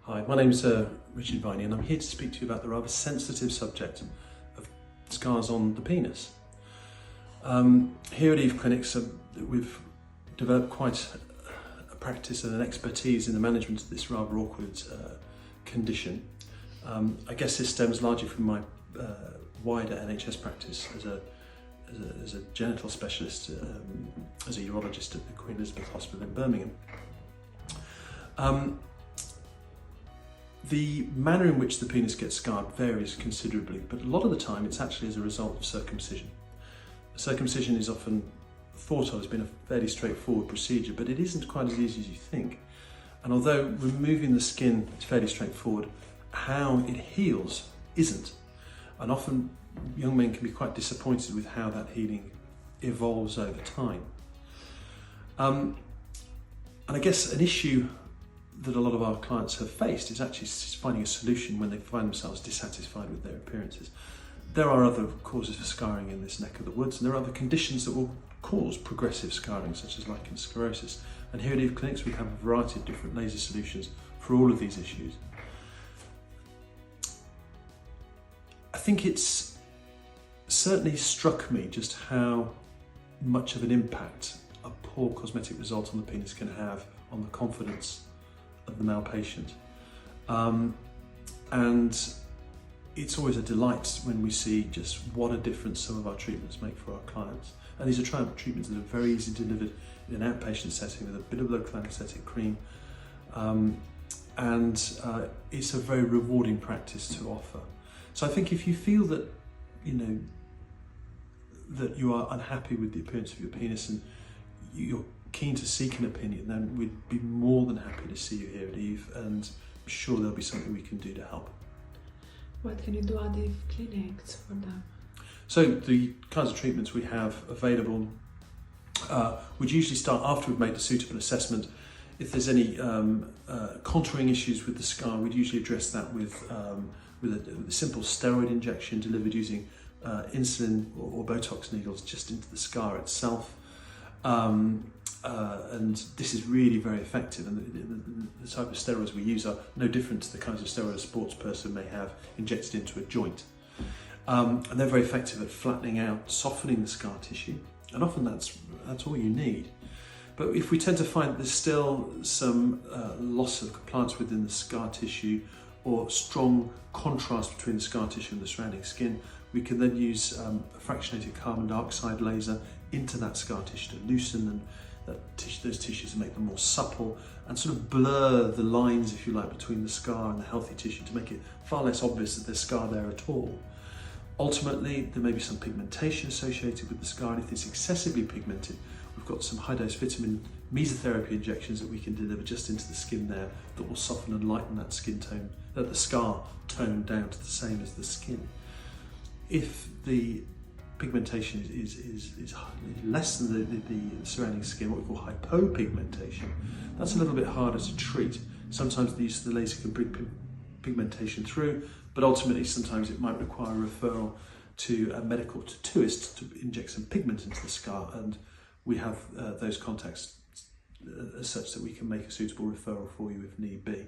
Hi, my name's Richard Viney, and I'm here to speak to you about the rather sensitive subject of scars on the penis. Here at Eve Clinics, we've developed quite a practice and an expertise in the management of this rather awkward condition. I guess this stems largely from my wider NHS practice as a genital specialist, as a urologist at the Queen Elizabeth Hospital in Birmingham. The manner in which the penis gets scarred varies considerably, but a lot of the time it's actually as a result of circumcision. Circumcision is often thought of as being a fairly straightforward procedure, but it isn't quite as easy as you think. And although removing the skin is fairly straightforward, how it heals isn't. And often young men can be quite disappointed with how that healing evolves over time. And I guess an issue that a lot of our clients have faced is actually finding a solution when they find themselves dissatisfied with their appearances. There are other causes for scarring in this neck of the woods, and there are other conditions that will cause progressive scarring, such as lichen sclerosis. And here at Eve Clinics, we have a variety of different laser solutions for all of these issues. I think it's certainly struck me just how much of an impact a poor cosmetic result on the penis can have on the confidence of the male patient. And it's always a delight when we see just what a difference some of our treatments make for our clients. And these are treatments that are very easy delivered in an outpatient setting with a bit of local anaesthetic cream. It's a very rewarding practice to offer. So I think if you feel that, that you are unhappy with the appearance of your penis and you're keen to seek an opinion, then we'd be more than happy to see you here at Eve, and I'm sure there'll be something we can do to help. What can you do at Eve Clinics for them? So the kinds of treatments we have available, we'd usually start after we've made a suitable assessment. If there's any contouring issues with the scar, we'd usually address that with a simple steroid injection delivered using insulin or Botox needles just into the scar itself. And this is really very effective, and the type of steroids we use are no different to the kinds of steroids a sports person may have injected into a joint. And they're very effective at flattening out, softening the scar tissue, and often that's all you need. But if we tend to find there's still some loss of compliance within the scar tissue or strong contrast between the scar tissue and the surrounding skin, we can then use a fractionated carbon dioxide laser into that scar tissue to loosen those tissues and make them more supple, and sort of blur the lines, if you like, between the scar and the healthy tissue to make it far less obvious that there's scar there at all. Ultimately, there may be some pigmentation associated with the scar, and if it's excessively pigmented, we've got some high-dose vitamin mesotherapy injections that we can deliver just into the skin there that will soften and lighten that skin tone, the scar tone down to the same as the skin. If the pigmentation is less than the surrounding skin, what we call hypopigmentation, that's a little bit harder to treat. Sometimes the use of the laser can bring pigmentation through, but ultimately sometimes it might require a referral to a medical tattooist to inject some pigment into the scar, and we have those contacts as such that we can make a suitable referral for you if need be.